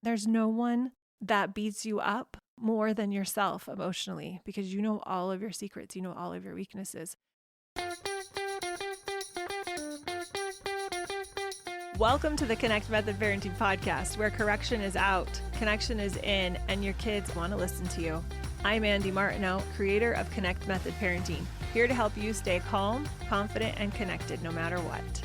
There's no one that beats you up more than yourself emotionally because you know all of your secrets, you know all of your weaknesses. Welcome to the Connect Method Parenting Podcast, where correction is out, connection is in, and your kids want to listen to you. I'm Andy Martineau, creator of Connect Method Parenting, here to help you stay calm, confident, and connected no matter what.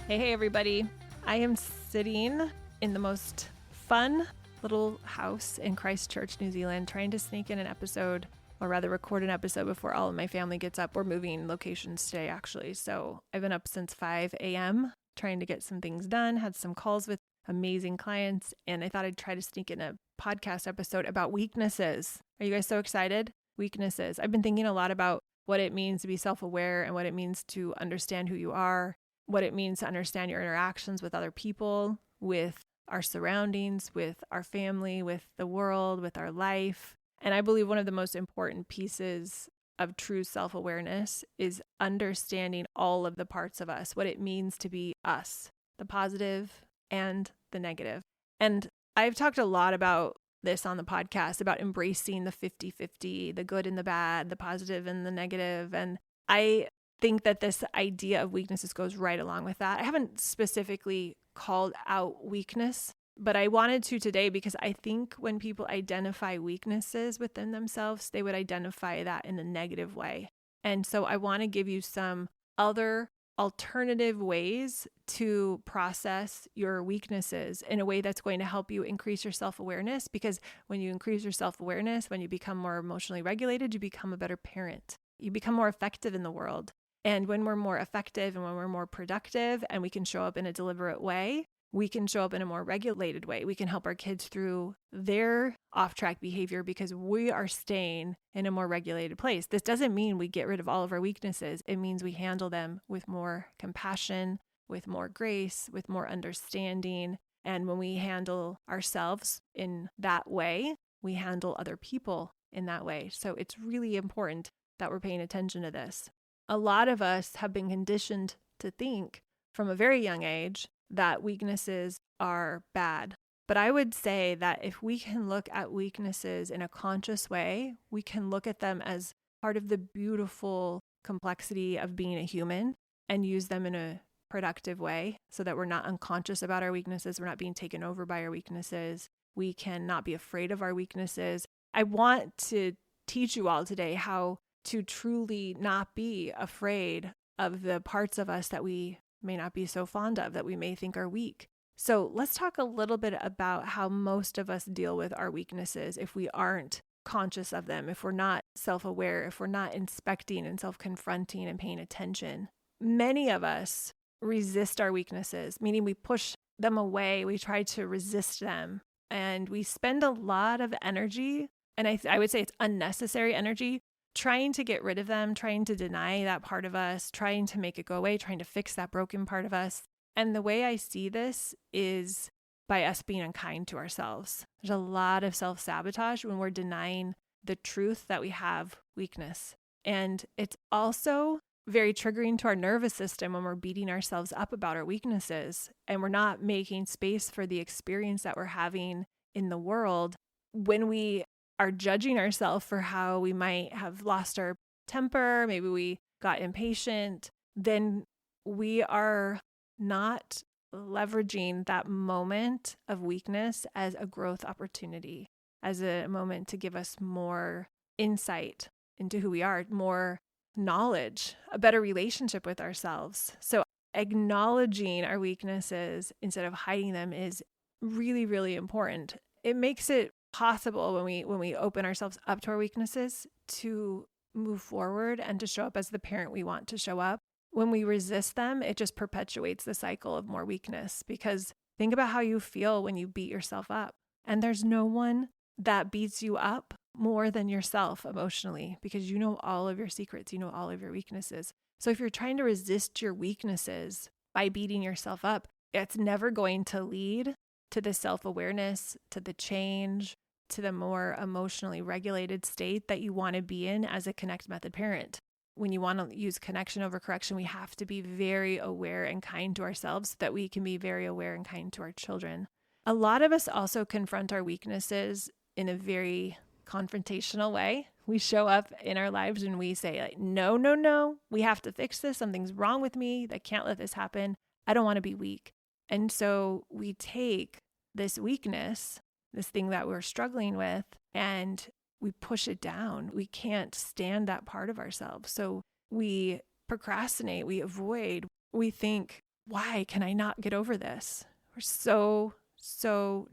Hey, everybody. I am sitting in the most fun little house in Christchurch, New Zealand, trying to sneak in an episode, or rather record an episode before all of my family gets up. We're moving locations today, actually. So I've been up since 5 a.m. trying to get some things done, had some calls with amazing clients, and I thought I'd try to sneak in a podcast episode about weaknesses. Are you guys so excited? Weaknesses. I've been thinking a lot about what it means to be self-aware and what it means to understand who you are, what it means to understand your interactions with other people, with our surroundings, with our family, with the world, with our life. And I believe one of the most important pieces of true self-awareness is understanding all of the parts of us, what it means to be us, the positive and the negative. And I've talked a lot about this on the podcast, about embracing the 50-50, the good and the bad, the positive and the negative. And I think that this idea of weaknesses goes right along with that. I haven't specifically called out weakness, but I wanted to today because I think when people identify weaknesses within themselves, they would identify that in a negative way. And so I want to give you some other alternative ways to process your weaknesses in a way that's going to help you increase your self-awareness, because when you increase your self-awareness, when you become more emotionally regulated, you become a better parent. You become more effective in the world. And when we're more effective and when we're more productive and we can show up in a deliberate way, we can show up in a more regulated way. We can help our kids through their off-track behavior because we are staying in a more regulated place. This doesn't mean we get rid of all of our weaknesses. It means we handle them with more compassion, with more grace, with more understanding. And when we handle ourselves in that way, we handle other people in that way. So it's really important that we're paying attention to this. A lot of us have been conditioned to think from a very young age that weaknesses are bad. But I would say that if we can look at weaknesses in a conscious way, we can look at them as part of the beautiful complexity of being a human and use them in a productive way so that we're not unconscious about our weaknesses. We're not being taken over by our weaknesses. We can not be afraid of our weaknesses. I want to teach you all today how to truly not be afraid of the parts of us that we may not be so fond of, that we may think are weak. So let's talk a little bit about how most of us deal with our weaknesses if we aren't conscious of them, if we're not self-aware, if we're not inspecting and self-confronting and paying attention. Many of us resist our weaknesses, meaning we push them away, we try to resist them, and we spend a lot of energy, and I would say it's unnecessary energy, trying to get rid of them, trying to deny that part of us, trying to make it go away, trying to fix that broken part of us. And the way I see this is by us being unkind to ourselves. There's a lot of self-sabotage when we're denying the truth that we have weakness. And it's also very triggering to our nervous system when we're beating ourselves up about our weaknesses and we're not making space for the experience that we're having in the world. When we are judging ourselves for how we might have lost our temper, maybe we got impatient, then we are not leveraging that moment of weakness as a growth opportunity, as a moment to give us more insight into who we are, more knowledge, a better relationship with ourselves. So acknowledging our weaknesses instead of hiding them is really, really important. It makes it possible when we open ourselves up to our weaknesses to move forward and to show up as the parent we want to show up. When we resist them, it just perpetuates the cycle of more weakness, because think about how you feel when you beat yourself up. And there's no one that beats you up more than yourself emotionally, because you know all of your secrets, you know all of your weaknesses. So if you're trying to resist your weaknesses by beating yourself up, it's never going to lead to the self-awareness, to the change, to the more emotionally regulated state that you want to be in as a Connect Method parent. When you want to use connection over correction, we have to be very aware and kind to ourselves so that we can be very aware and kind to our children. A lot of us also confront our weaknesses in a very confrontational way. We show up in our lives and we say, like, no, no, no, we have to fix this. Something's wrong with me. I can't let this happen. I don't want to be weak. And so we take this weakness, this thing that we're struggling with, and we push it down. We can't stand that part of ourselves. So we procrastinate, we avoid, we think, why can I not get over this? We're so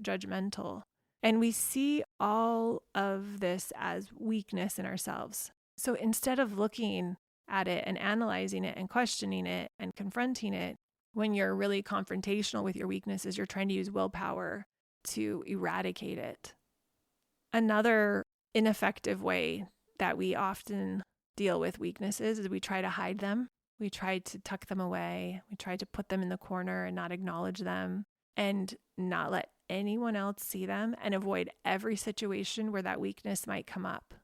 judgmental. And we see all of this as weakness in ourselves. So instead of looking at it and analyzing it and questioning it and confronting it, when you're really confrontational with your weaknesses, you're trying to use willpower to eradicate it. Another ineffective way that we often deal with weaknesses is we try to hide them. We try to tuck them away. We try to put them in the corner and not acknowledge them and not let anyone else see them and avoid every situation where that weakness might come up.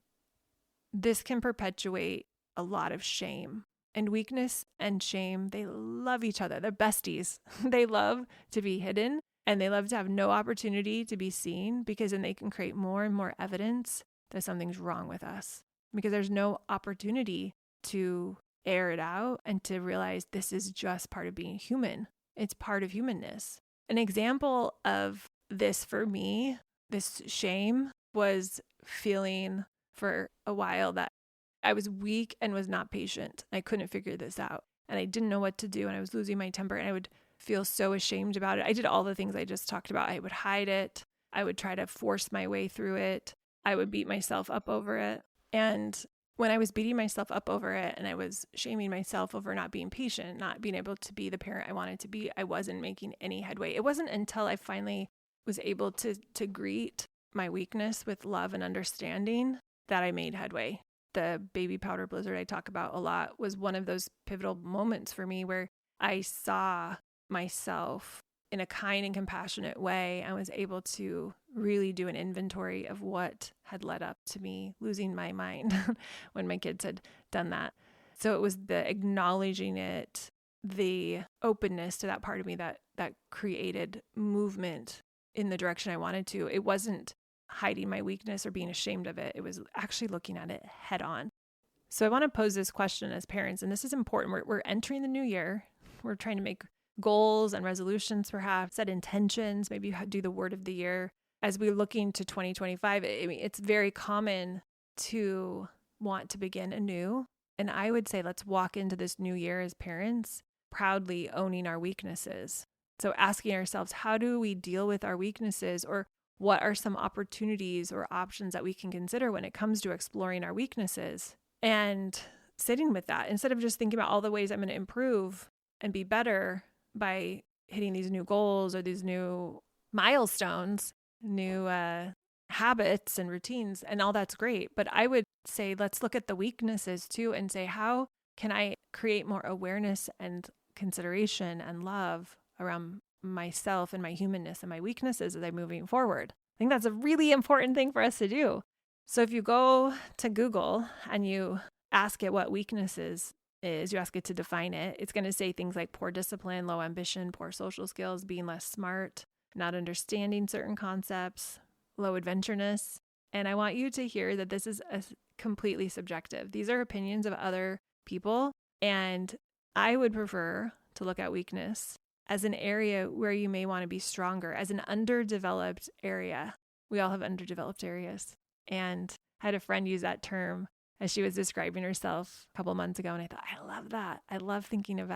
This can perpetuate a lot of shame. And weakness and shame, they love each other. They're besties. They love to be hidden and they love to have no opportunity to be seen because then they can create more and more evidence that something's wrong with us because there's no opportunity to air it out and to realize this is just part of being human. It's part of humanness. An example of this for me, this shame, was feeling for a while that I was weak and was not patient. I couldn't figure this out and I didn't know what to do and I was losing my temper and I would feel so ashamed about it. I did all the things I just talked about. I would hide it. I would try to force my way through it. I would beat myself up over it. And when I was beating myself up over it and I was shaming myself over not being patient, not being able to be the parent I wanted to be, I wasn't making any headway. It wasn't until I finally was able to greet my weakness with love and understanding that I made headway. The baby powder blizzard I talk about a lot was one of those pivotal moments for me where I saw myself in a kind and compassionate way. I was able to really do an inventory of what had led up to me losing my mind when my kids had done that. So it was the acknowledging it, the openness to that part of me that created movement in the direction I wanted to. It wasn't hiding my weakness or being ashamed of it. It was actually looking at it head on. So I want to pose this question as parents, and this is important. We're entering the new year. We're trying to make goals and resolutions, perhaps set intentions, maybe do the word of the year. As we're looking to 2025, it's very common to want to begin anew. And I would say let's walk into this new year as parents proudly owning our weaknesses. So asking ourselves, how do we deal with our weaknesses, or what are some opportunities or options that we can consider when it comes to exploring our weaknesses? And sitting with that instead of just thinking about all the ways I'm going to improve and be better by hitting these new goals or these new milestones, new habits and routines, and all that's great. But I would say, let's look at the weaknesses too and say, how can I create more awareness and consideration and love around myself and my humanness and my weaknesses as I'm moving forward? I think that's a really important thing for us to do. So if you go to Google and you ask it what weaknesses is, you ask it to define it, it's going to say things like poor discipline, low ambition, poor social skills, being less smart, not understanding certain concepts, low adventureness. And I want you to hear that this is completely subjective. These are opinions of other people. And I would prefer to look at weakness as an area where you may want to be stronger, as an underdeveloped area. We all have underdeveloped areas. And I had a friend use that term as she was describing herself a couple months ago. And I thought, I love that. I love thinking of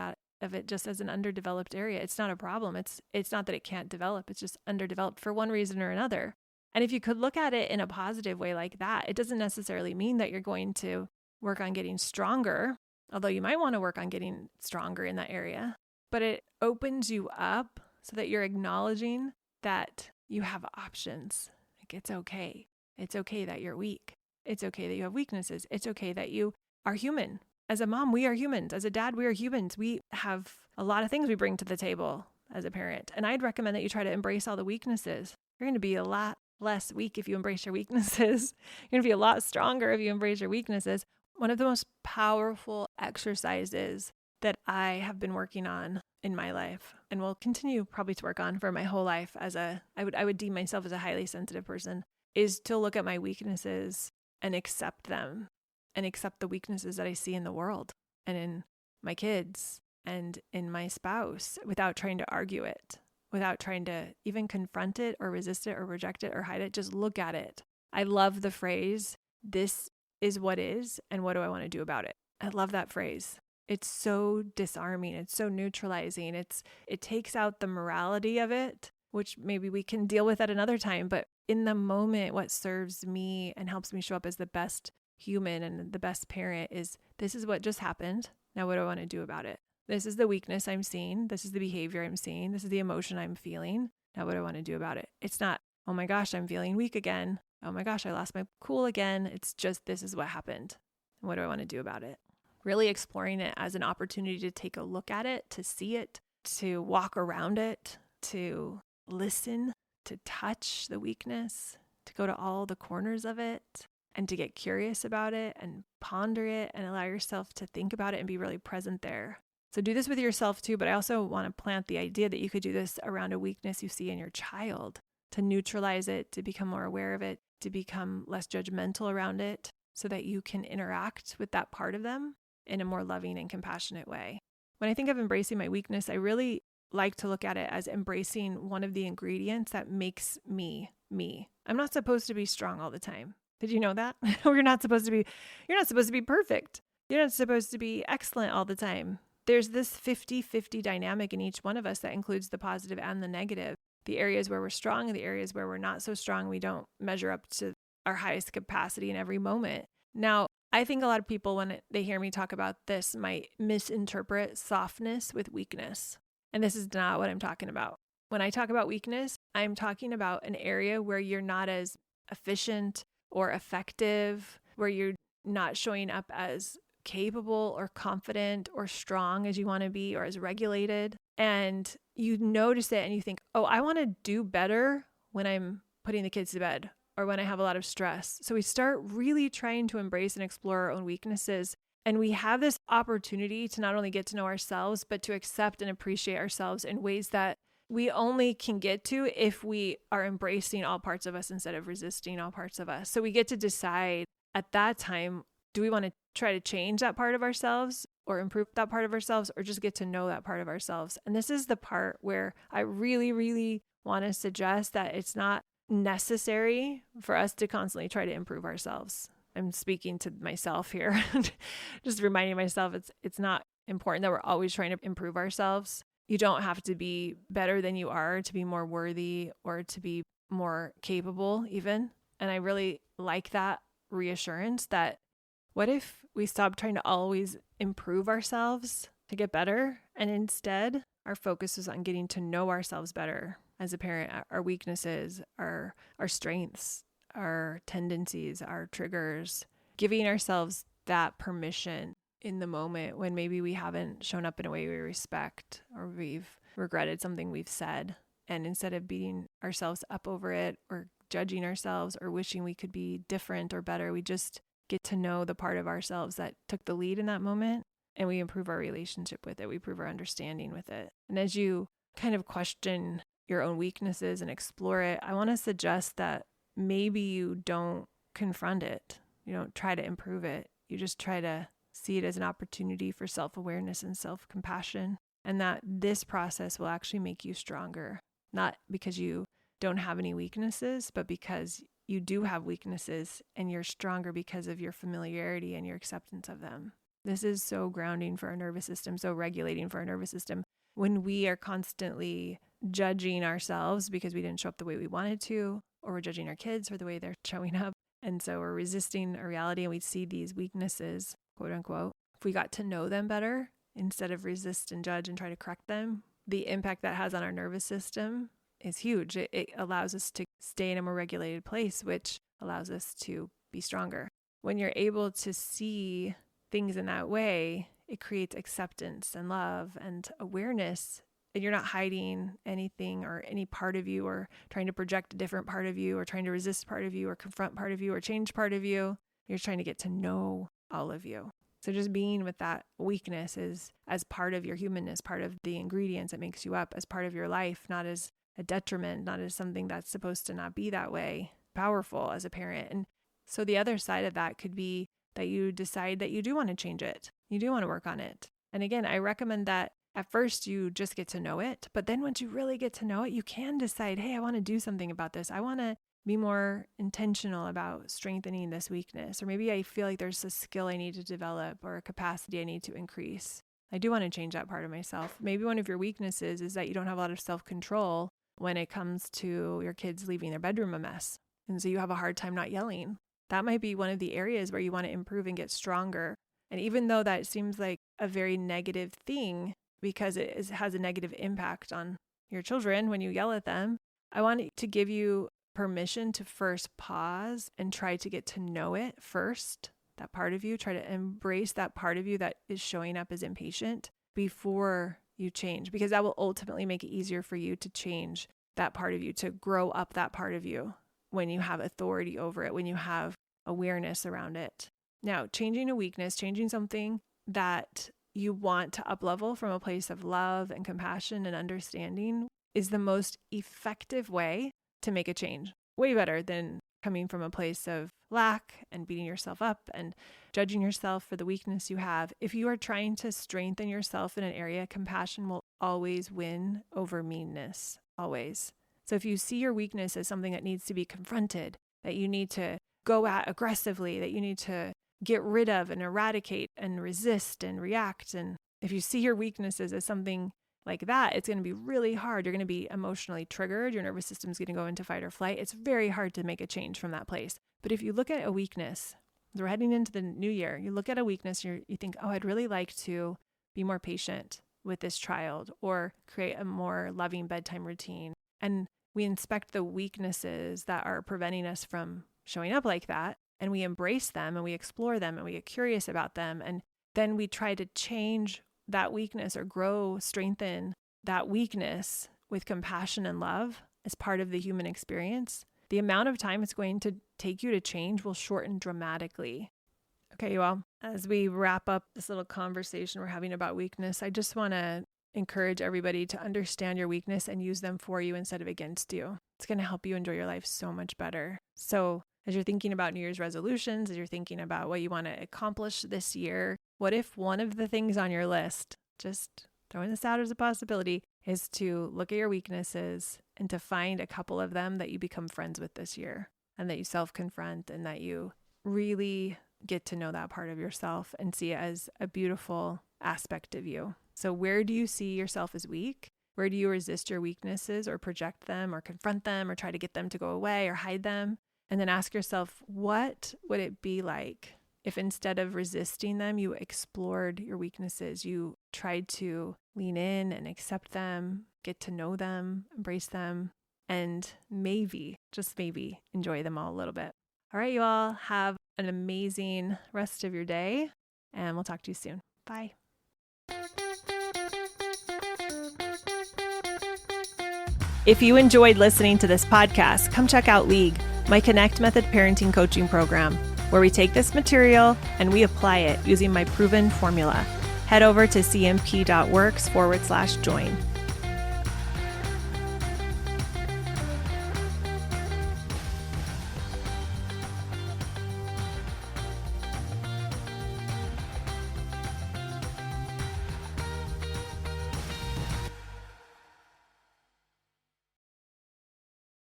it just as an underdeveloped area. It's not a problem. It's not that it can't develop. It's just underdeveloped for one reason or another. And if you could look at it in a positive way like that, it doesn't necessarily mean that you're going to work on getting stronger, although you might want to work on getting stronger in that area. But it opens you up so that you're acknowledging that you have options. Like, it's okay. It's okay that you're weak. It's okay that you have weaknesses. It's okay that you are human. As a mom, we are humans. As a dad, we are humans. We have a lot of things we bring to the table as a parent. And I'd recommend that you try to embrace all the weaknesses. You're going to be a lot less weak if you embrace your weaknesses. You're going to be a lot stronger if you embrace your weaknesses. One of the most powerful exercises that I have been working on in my life and will continue probably to work on for my whole life I would deem myself as a highly sensitive person, is to look at my weaknesses and accept them and accept the weaknesses that I see in the world and in my kids and in my spouse without trying to argue it, without trying to even confront it or resist it or reject it or hide it. Just look at it. I love the phrase, "This is what is, and what do I want to do about it?" I love that phrase. It's so disarming. It's so neutralizing. It takes out the morality of it, which maybe we can deal with at another time. But in the moment, what serves me and helps me show up as the best human and the best parent is, this is what just happened. Now, what do I want to do about it? This is the weakness I'm seeing. This is the behavior I'm seeing. This is the emotion I'm feeling. Now, what do I want to do about it? It's not, oh my gosh, I'm feeling weak again. Oh my gosh, I lost my cool again. It's just, this is what happened. And what do I want to do about it? Really exploring it as an opportunity to take a look at it, to see it, to walk around it, to listen, to touch the weakness, to go to all the corners of it, and to get curious about it and ponder it and allow yourself to think about it and be really present there. So do this with yourself too, but I also want to plant the idea that you could do this around a weakness you see in your child, to neutralize it, to become more aware of it, to become less judgmental around it so that you can interact with that part of them in a more loving and compassionate way. When I think of embracing my weakness, I really like to look at it as embracing one of the ingredients that makes me, me. I'm not supposed to be strong all the time. Did you know that? You're not supposed to be perfect. You're not supposed to be excellent all the time. There's this 50-50 dynamic in each one of us that includes the positive and the negative. The areas where we're strong and the areas where we're not so strong, we don't measure up to our highest capacity in every moment. Now, I think a lot of people, when they hear me talk about this, might misinterpret softness with weakness. And this is not what I'm talking about. When I talk about weakness, I'm talking about an area where you're not as efficient or effective, where you're not showing up as capable or confident or strong as you want to be or as regulated. And you notice it and you think, oh, I want to do better when I'm putting the kids to bed or when I have a lot of stress. So we start really trying to embrace and explore our own weaknesses. And we have this opportunity to not only get to know ourselves, but to accept and appreciate ourselves in ways that we only can get to if we are embracing all parts of us instead of resisting all parts of us. So we get to decide at that time, do we want to try to change that part of ourselves or improve that part of ourselves or just get to know that part of ourselves? And this is the part where I really, really want to suggest that it's not necessary for us to constantly try to improve ourselves. I'm speaking to myself here, just reminding myself it's not important that we're always trying to improve ourselves. You don't have to be better than you are to be more worthy or to be more capable even. And I really like that reassurance that what if we stop trying to always improve ourselves to get better and instead our focus is on getting to know ourselves better as a parent, our weaknesses, our strengths, our tendencies, our triggers, giving ourselves that permission in the moment when maybe we haven't shown up in a way we respect or we've regretted something we've said. And instead of beating ourselves up over it or judging ourselves or wishing we could be different or better, we just get to know the part of ourselves that took the lead in that moment and we improve our relationship with it. We improve our understanding with it. And as you kind of question your own weaknesses and explore it, I want to suggest that maybe you don't confront it. You don't try to improve it. You just try to see it as an opportunity for self-awareness and self-compassion, and that this process will actually make you stronger, not because you don't have any weaknesses, but because you do have weaknesses and you're stronger because of your familiarity and your acceptance of them. This is so grounding for our nervous system, so regulating for our nervous system. When we are constantly judging ourselves because we didn't show up the way we wanted to, or we're judging our kids for the way they're showing up, and so we're resisting a reality and we see these weaknesses, quote unquote, if we got to know them better instead of resist and judge and try to correct them, the impact that has on our nervous system is huge. It allows us to stay in a more regulated place, which allows us to be stronger. When you're able to see things in that way, it creates acceptance and love and awareness. And you're not hiding anything or any part of you or trying to project a different part of you or trying to resist part of you or confront part of you or change part of you. You're trying to get to know all of you. So just being with that weakness is as part of your humanness, part of the ingredients that makes you up, as part of your life, not as a detriment, not as something that's supposed to not be that way, powerful as a parent. And so the other side of that could be that you decide that you do want to change it. You do want to work on it. And again, I recommend that at first you just get to know it, but then once you really get to know it, you can decide, hey, I want to do something about this. I want to be more intentional about strengthening this weakness. Or maybe I feel like there's a skill I need to develop or a capacity I need to increase. I do want to change that part of myself. Maybe one of your weaknesses is that you don't have a lot of self-control when it comes to your kids leaving their bedroom a mess. And so you have a hard time not yelling. That might be one of the areas where you want to improve and get stronger. And even though that seems like a very negative thing because it has a negative impact on your children when you yell at them, I want to give you permission to first pause and try to get to know it first, that part of you. Try to embrace that part of you that is showing up as impatient before you change, because that will ultimately make it easier for you to change that part of you, to grow up that part of you when you have authority over it, when you have awareness around it. Now, changing a weakness, changing something that you want to up-level from a place of love and compassion and understanding is the most effective way to make a change. Way better than coming from a place of lack and beating yourself up and judging yourself for the weakness you have. If you are trying to strengthen yourself in an area, compassion will always win over meanness, always. So if you see your weakness as something that needs to be confronted, that you need to go at aggressively, that you need to get rid of and eradicate and resist and react, and if you see your weaknesses as something like that, it's going to be really hard. You're going to be emotionally triggered. Your nervous system's going to go into fight or flight. It's very hard to make a change from that place. But if you look at a weakness, we're heading into the new year, you look at a weakness, you think, oh, I'd really like to be more patient with this child or create a more loving bedtime routine. And we inspect the weaknesses that are preventing us from showing up like that, and we embrace them and we explore them and we get curious about them. And then we try to change that weakness or grow, strengthen that weakness with compassion and love as part of the human experience. The amount of time it's going to take you to change will shorten dramatically. Okay, you all, as we wrap up this little conversation we're having about weakness, I just want to encourage everybody to understand your weakness and use them for you instead of against you. It's going to help you enjoy your life so much better. So as you're thinking about New Year's resolutions, as you're thinking about what you want to accomplish this year, what if one of the things on your list, just throwing this out as a possibility, is to look at your weaknesses and to find a couple of them that you become friends with this year and that you self-confront and that you really get to know that part of yourself and see it as a beautiful aspect of you. So where do you see yourself as weak? Where do you resist your weaknesses or project them or confront them or try to get them to go away or hide them? And then ask yourself, what would it be like if instead of resisting them, you explored your weaknesses, you tried to lean in and accept them, get to know them, embrace them, and maybe, just maybe, enjoy them all a little bit. All right, you all, have an amazing rest of your day, and we'll talk to you soon. Bye. If you enjoyed listening to this podcast, come check out League, my Connect Method parenting coaching program, where we take this material and we apply it using my proven formula. Head over to cmp.works/join.